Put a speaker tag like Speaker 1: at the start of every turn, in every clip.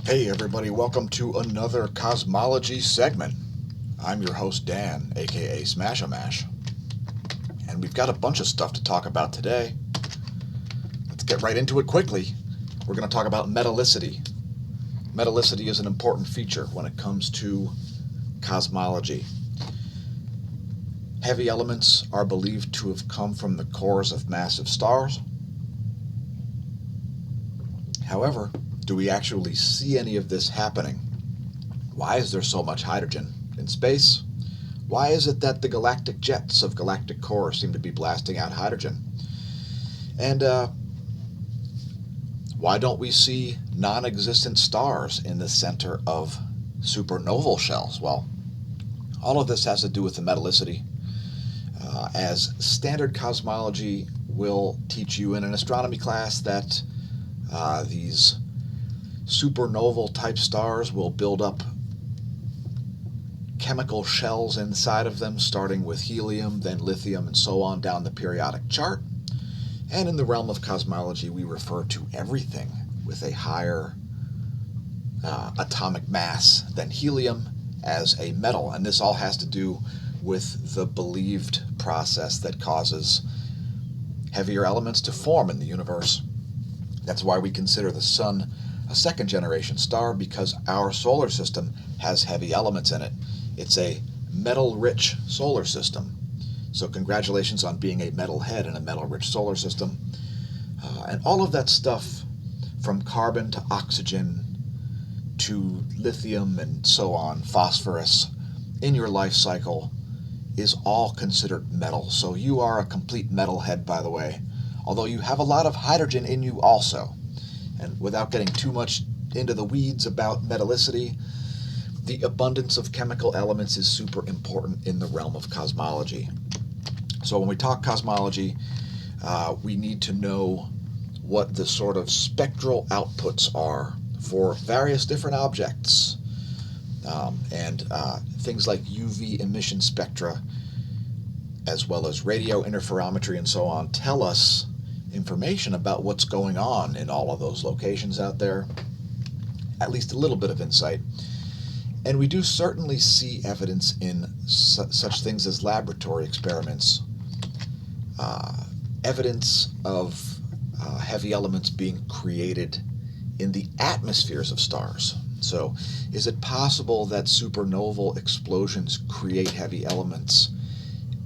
Speaker 1: Hey everybody, welcome to another Cosmology segment. I'm your host Dan, aka smAsho, and we've got a bunch of stuff to talk about today. Let's get right into it quickly. We're going to talk about metallicity. Metallicity is an important feature when it comes to cosmology. Heavy elements are believed to have come from the cores of massive stars. However, do we actually see any of this happening? Why is there so much hydrogen in space? Why is it that the galactic jets of galactic cores seem to be blasting out hydrogen? And why don't we see non-existent stars in the center of supernoval shells? Well, all of this has to do with the metallicity. As standard cosmology will teach you in an astronomy class that these supernoval type stars will build up chemical shells inside of them, starting with helium, then lithium, and so on down the periodic chart. And in the realm of cosmology, we refer to everything with a higher atomic mass than helium as a metal. And this all has to do with the believed process that causes heavier elements to form in the universe. That's why we consider the sun a second generation star, because our solar system has heavy elements in it. It's a metal-rich solar system. So congratulations on being a metalhead in a metal-rich solar system. And all of that stuff, from carbon to oxygen to lithium and so on, phosphorus, in your life cycle is all considered metal. So you are a complete metalhead, by the way, although you have a lot of hydrogen in you also. And without getting too much into the weeds about metallicity, the abundance of chemical elements is super important in the realm of cosmology. So when we talk cosmology, we need to know what the sort of spectral outputs are for various different objects. And things like UV emission spectra, as well as radio interferometry and so on, tell us information about what's going on in all of those locations out there, at least a little bit of insight. And we do certainly see evidence in such things as laboratory experiments, evidence of heavy elements being created in the atmospheres of stars. So is it possible that supernoval explosions create heavy elements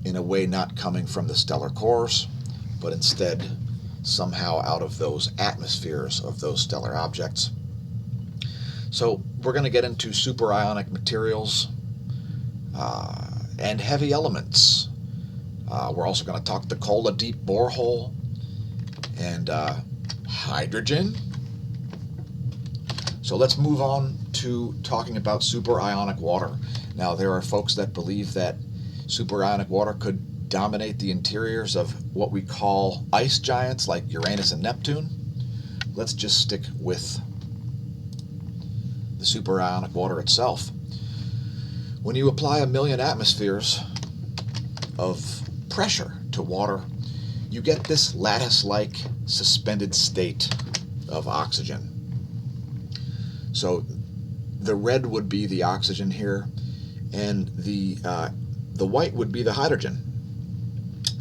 Speaker 1: in a way not coming from the stellar cores, but instead somehow out of those atmospheres of those stellar objects? So we're going to get into superionic materials and heavy elements. We're also going to talk the Kola Deep Borehole and hydrogen. So let's move on to talking about superionic water. Now, there are folks that believe that superionic water could dominate the interiors of what we call ice giants like Uranus and Neptune. Let's just stick with the superionic water itself. When you apply 1 million atmospheres of pressure to water, you get this lattice-like suspended state of oxygen. So the red would be the oxygen here, and the white would be the hydrogen,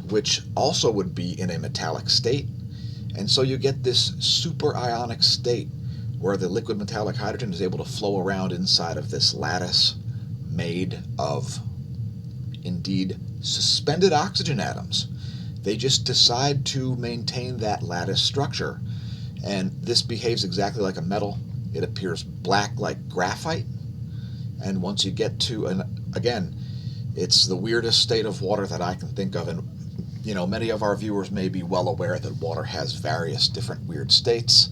Speaker 1: which also would be in a metallic state. And so you get this superionic state where the liquid metallic hydrogen is able to flow around inside of this lattice made of, indeed, suspended oxygen atoms. They just decide to maintain that lattice structure. And this behaves exactly like a metal. It appears black like graphite. And once you get to, and again, it's the weirdest state of water that I can think of. And, you know, many of our viewers may be well aware that water has various different weird states.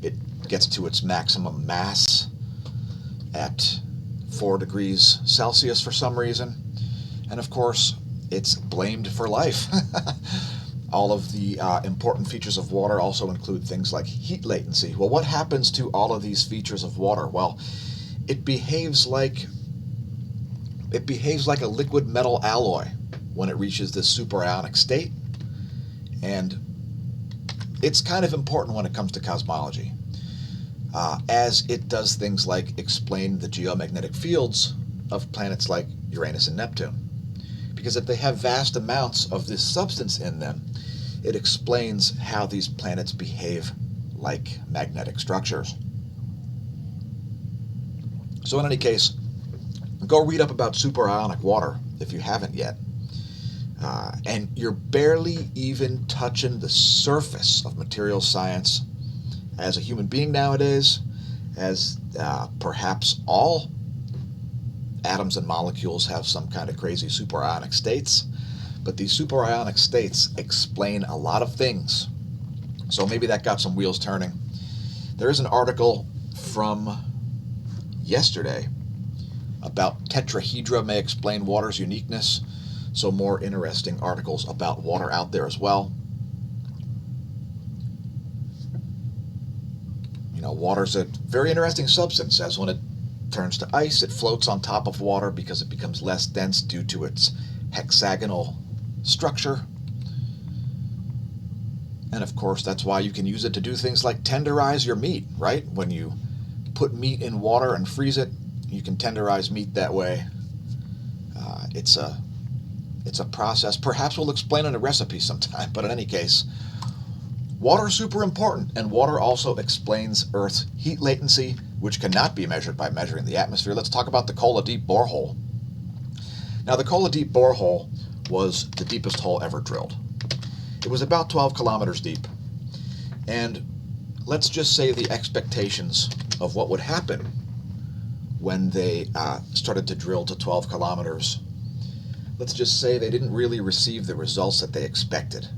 Speaker 1: It gets to its maximum mass at 4 degrees Celsius for some reason. And of course, it's blamed for life. All of the important features of water also include things like heat latency. Well, what happens to all of these features of water? Well, it behaves like a liquid metal alloy when it reaches this superionic state. And it's kind of important when it comes to cosmology. as it does things like explain the geomagnetic fields of planets like Uranus and Neptune. Because if they have vast amounts of this substance in them, it explains how these planets behave like magnetic structures. So in any case, go read up about superionic water if you haven't yet. And you're barely even touching the surface of material science as a human being nowadays, as perhaps all atoms and molecules have some kind of crazy superionic states, but these superionic states explain a lot of things. So maybe that got some wheels turning. There is an article from yesterday about Tetrahedra may explain water's uniqueness, so more interesting articles about water out there as well. You know, water's a very interesting substance, as when it turns to ice, it floats on top of water because it becomes less dense due to its hexagonal structure. And of course, that's why you can use it to do things like tenderize your meat, right? When you put meat in water and freeze it, you can tenderize meat that way. It's a process. Perhaps we'll explain in a recipe sometime, but in any case, water is super important, and water also explains Earth's heat latency, which cannot be measured by measuring the atmosphere. Let's talk about the Kola Deep borehole. Now, the Kola Deep borehole was the deepest hole ever drilled. It was about 12 kilometers deep, and let's just say the expectations of what would happen when they started to drill to 12 kilometers. Let's just say they didn't really receive the results that they expected,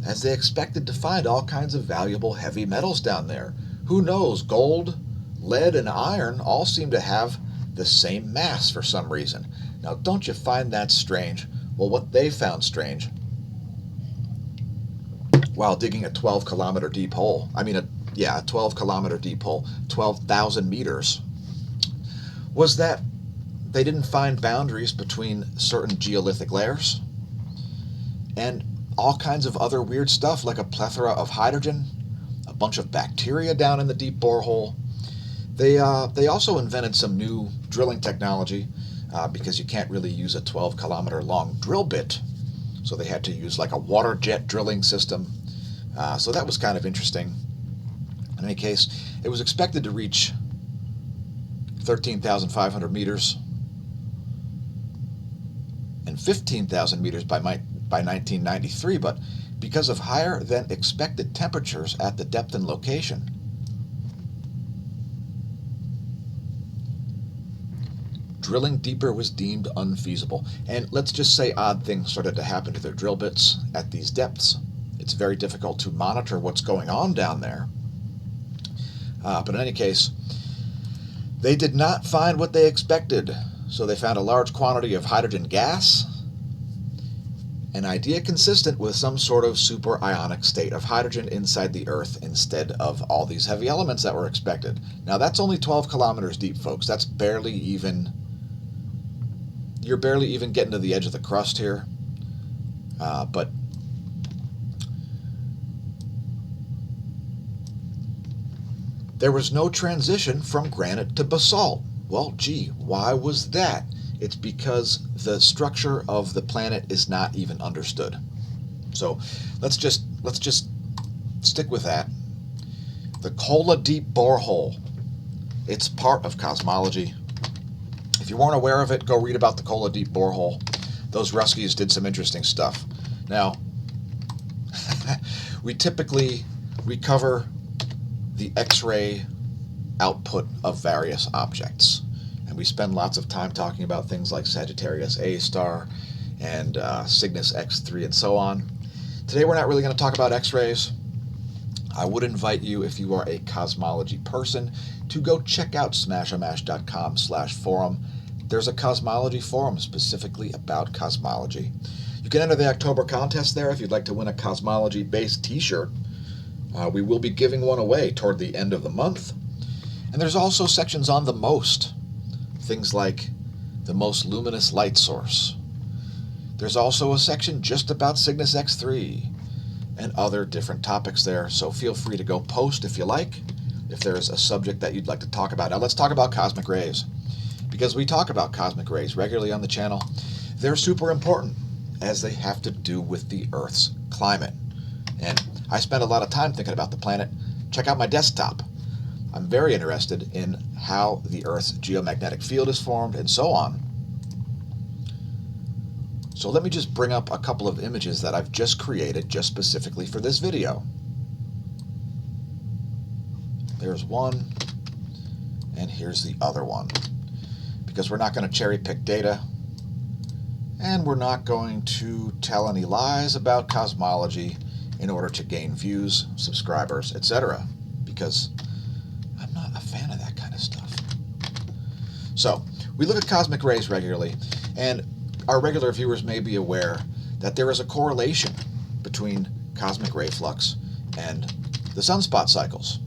Speaker 1: as they expected to find all kinds of valuable heavy metals down there. Who knows, gold, lead, and iron all seem to have the same mass for some reason. Now, don't you find that strange? Well, what they found strange while digging a 12-kilometer deep hole, a 12-kilometer deep hole, 12,000 meters, was that they didn't find boundaries between certain geolithic layers and all kinds of other weird stuff, like a plethora of hydrogen, a bunch of bacteria down in the deep borehole. They also invented some new drilling technology because you can't really use a 12-kilometer long drill bit, so they had to use like a water jet drilling system. So that was kind of interesting. In any case, it was expected to reach 13,500 meters and 15,000 meters by 1993, but because of higher than expected temperatures at the depth and location, drilling deeper was deemed unfeasible. And let's just say odd things started to happen to their drill bits at these depths. It's very difficult to monitor what's going on down there. But in any case, they did not find what they expected. So they found a large quantity of hydrogen gas, an idea consistent with some sort of superionic state of hydrogen inside the Earth instead of all these heavy elements that were expected. Now, that's only 12 kilometers deep, folks. That's barely even, you're barely even getting to the edge of the crust here. But there was no transition from granite to basalt. Well, gee, why was that? It's because the structure of the planet is not even understood. So let's just stick with that. The Kola Deep borehole. It's part of cosmology. If you weren't aware of it, go read about the Kola Deep borehole. Those Ruskies did some interesting stuff. Now, we typically recover the X-ray output of various objects, and we spend lots of time talking about things like Sagittarius A star and Cygnus X3 and so on. Today we're not really going to talk about X-rays. I would invite you, if you are a cosmology person, to go check out smashomash.com/forum. There's a cosmology forum specifically about cosmology. You can enter the October contest there if you'd like to win a cosmology-based t-shirt. We will be giving one away toward the end of the month. And there's also sections on the most. Things like the most luminous light source. There's also a section just about Cygnus X3 and other different topics there. So feel free to go post if you like. if there's a subject that you'd like to talk about. Now let's talk about cosmic rays, because we talk about cosmic rays regularly on the channel. They're super important as they have to do with the Earth's climate. And I spend a lot of time thinking about the planet. Check out my desktop. I'm very interested in how the Earth's geomagnetic field is formed and so on. So let me just bring up a couple of images that I've just created just specifically for this video. There's one, and here's the other one. Because we're not going to cherry pick data, and we're not going to tell any lies about cosmology in order to gain views, subscribers, etc. Because I'm not a fan of that kind of stuff. So, we look at cosmic rays regularly, and our regular viewers may be aware that there is a correlation between cosmic ray flux and the sunspot cycles.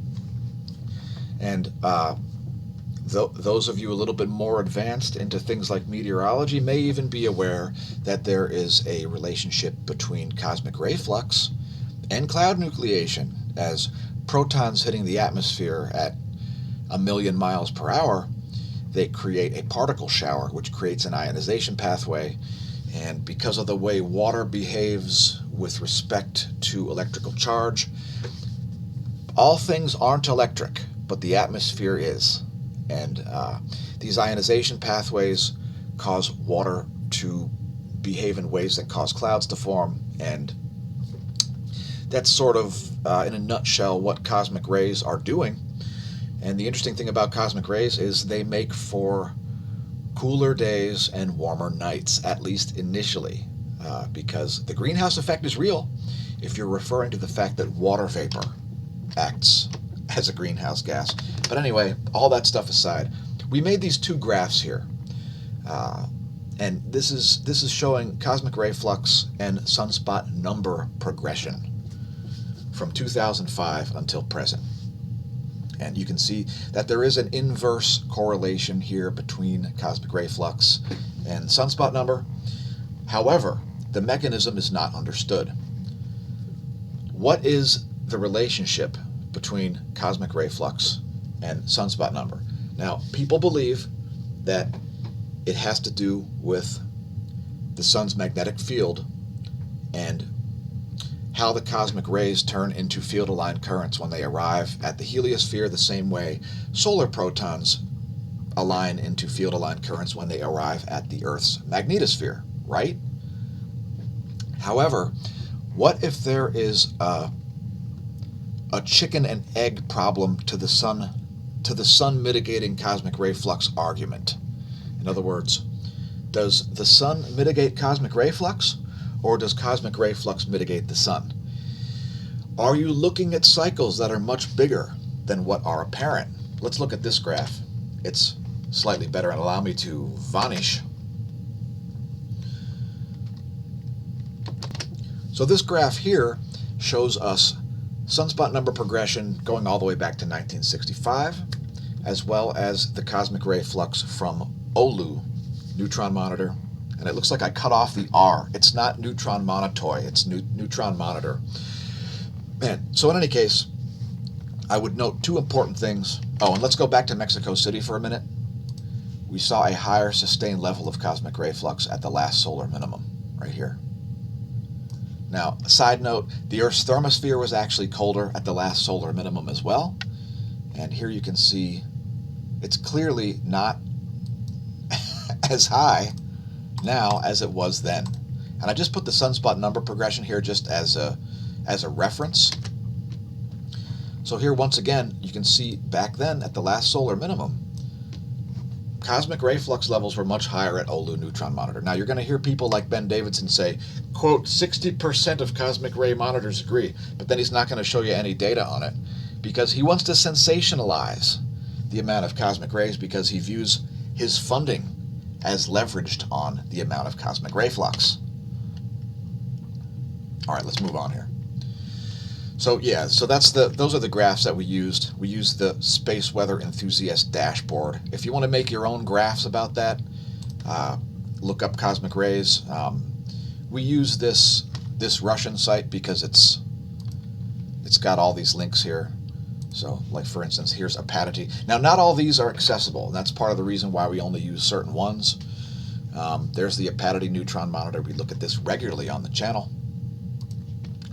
Speaker 1: And those of you a little bit more advanced into things like meteorology may even be aware that there is a relationship between cosmic ray flux and cloud nucleation. As protons hitting the atmosphere at 1,000,000 miles per hour, they create a particle shower, which creates an ionization pathway. And because of the way water behaves with respect to electrical charge, all things aren't electric, but the atmosphere is. And these ionization pathways cause water to behave in ways that cause clouds to form. And that's sort of, in a nutshell, what cosmic rays are doing. And the interesting thing about cosmic rays is they make for cooler days and warmer nights, at least initially, because the greenhouse effect is real if you're referring to the fact that water vapor acts as a greenhouse gas. But anyway, all that stuff aside, we made these two graphs here, and this is showing cosmic ray flux and sunspot number progression from 2005 until present. And you can see that there is an inverse correlation here between cosmic ray flux and sunspot number. However, the mechanism is not understood. What is the relationship between cosmic ray flux and sunspot number? Now, people believe that it has to do with the sun's magnetic field and how the cosmic rays turn into field-aligned currents when they arrive at the heliosphere, the same way solar protons align into field-aligned currents when they arrive at the Earth's magnetosphere, right? However, what if there is a chicken and egg problem to the sun mitigating cosmic ray flux argument? In other words, does the sun mitigate cosmic ray flux, or does cosmic ray flux mitigate the sun? Are you looking at cycles that are much bigger than what are apparent? Let's look at this graph. It's slightly better, and allow me to vanish. So this graph here shows us sunspot number progression going all the way back to 1965, as well as the cosmic ray flux from OLU, neutron monitor. And it looks like I cut off the R. It's not neutron monitoy, it's neutron monitor. Man, so in any case, I would note two important things. Oh, and let's go back to Mexico City for a minute. We saw a higher sustained level of cosmic ray flux at the last solar minimum, right here. Now, a side note, the Earth's thermosphere was actually colder at the last solar minimum as well. And here you can see it's clearly not as high now as it was then. And I just put the sunspot number progression here just as a reference. So here once again you can see back then at the last solar minimum, cosmic ray flux levels were much higher at OLU neutron monitor. Now you're going to hear people like Ben Davidson say, quote, 60% of cosmic ray monitors agree, but then he's not going to show you any data on it because he wants to sensationalize the amount of cosmic rays because he views his funding as leveraged on the amount of cosmic ray flux. All right, let's move on here. So yeah, so those are the graphs that we used. We used the Space Weather Enthusiast dashboard. If you want to make your own graphs about that, look up cosmic rays. We use this Russian site because it's got all these links here. So, like for instance, here's apatity. Now, not all these are accessible, and that's part of the reason why we only use certain ones. There's the apatity neutron monitor. We look at this regularly on the channel.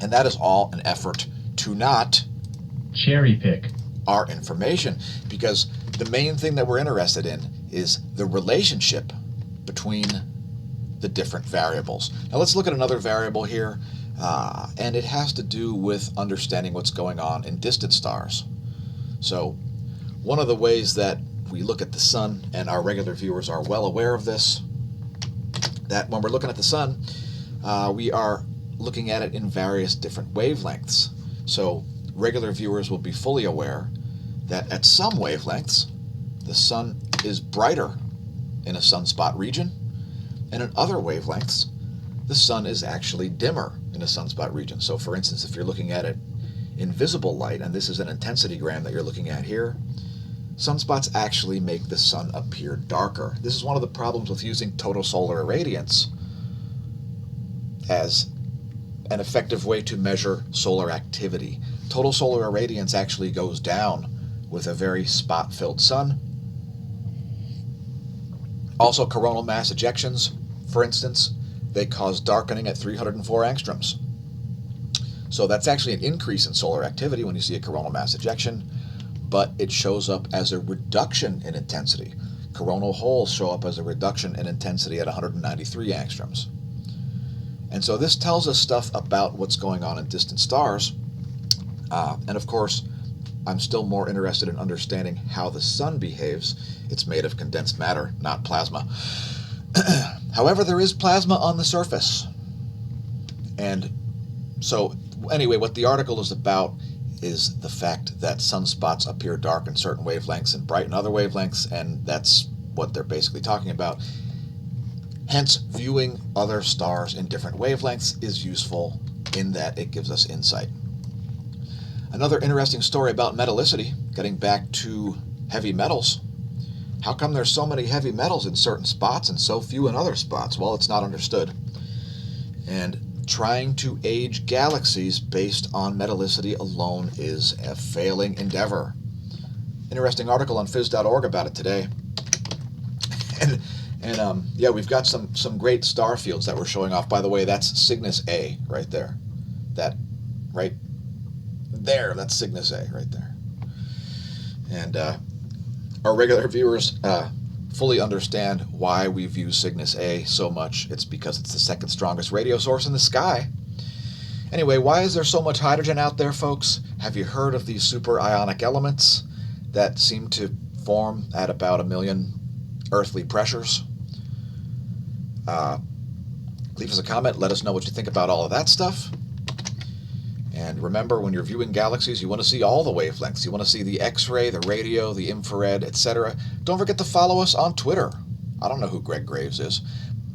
Speaker 1: And that is all an effort to not
Speaker 2: cherry pick
Speaker 1: our information, because the main thing that we're interested in is the relationship between the different variables. Now let's look at another variable here, and it has to do with understanding what's going on in distant stars. So one of the ways that we look at the sun, and our regular viewers are well aware of this, that when we're looking at the sun, we are looking at it in various different wavelengths. So regular viewers will be fully aware that at some wavelengths, the sun is brighter in a sunspot region, and in other wavelengths, the sun is actually dimmer in a sunspot region. So for instance, if you're looking at it in visible light, and this is an intensity gram that you're looking at here, sunspots actually make the sun appear darker. This is one of the problems with using total solar irradiance as an effective way to measure solar activity. Total solar irradiance actually goes down with a very spot-filled sun. Also, coronal mass ejections, for instance, they cause darkening at 304 angstroms. So that's actually an increase in solar activity when you see a coronal mass ejection, but it shows up as a reduction in intensity. Coronal holes show up as a reduction in intensity at 193 angstroms. And so this tells us stuff about what's going on in distant stars. And of course, I'm still more interested in understanding how the sun behaves. It's made of condensed matter, not plasma. However, there is plasma on the surface. And so anyway, what the article is about is the fact that sunspots appear dark in certain wavelengths and bright in other wavelengths, and that's what they're basically talking about. Hence, viewing other stars in different wavelengths is useful in that it gives us insight. Another interesting story about metallicity, getting back to heavy metals. How come there's so many heavy metals in certain spots and so few in other spots? Well, it's not understood. And trying to age galaxies based on metallicity alone is a failing endeavor. Interesting article on phys.org about it today. And yeah, we've got some great star fields that we're showing off. By the way, that's Cygnus A right there. That right there, that's Cygnus A right there. And our regular viewers fully understand why we view Cygnus A so much. It's because it's the second strongest radio source in the sky. Anyway, why is there so much hydrogen out there, folks? Have you heard of these superionic elements that seem to form at about 1 million earthly pressures? Leave us a comment. Let us know what you think about all of that stuff. And remember, when you're viewing galaxies, you want to see all the wavelengths. You want to see the X-ray, the radio, the infrared, etc. Don't forget to follow us on Twitter. I don't know who Greg Graves is.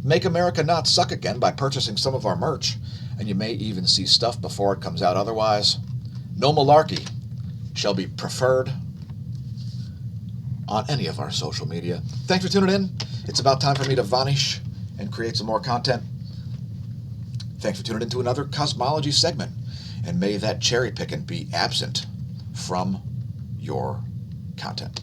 Speaker 1: Make America Not Suck Again by purchasing some of our merch. And you may even see stuff before it comes out otherwise. No malarkey shall be preferred on any of our social media. Thanks for tuning in. It's about time for me to vanish and create some more content. Thanks for tuning in to another Cosmology segment. And may that cherry picking be absent from your content.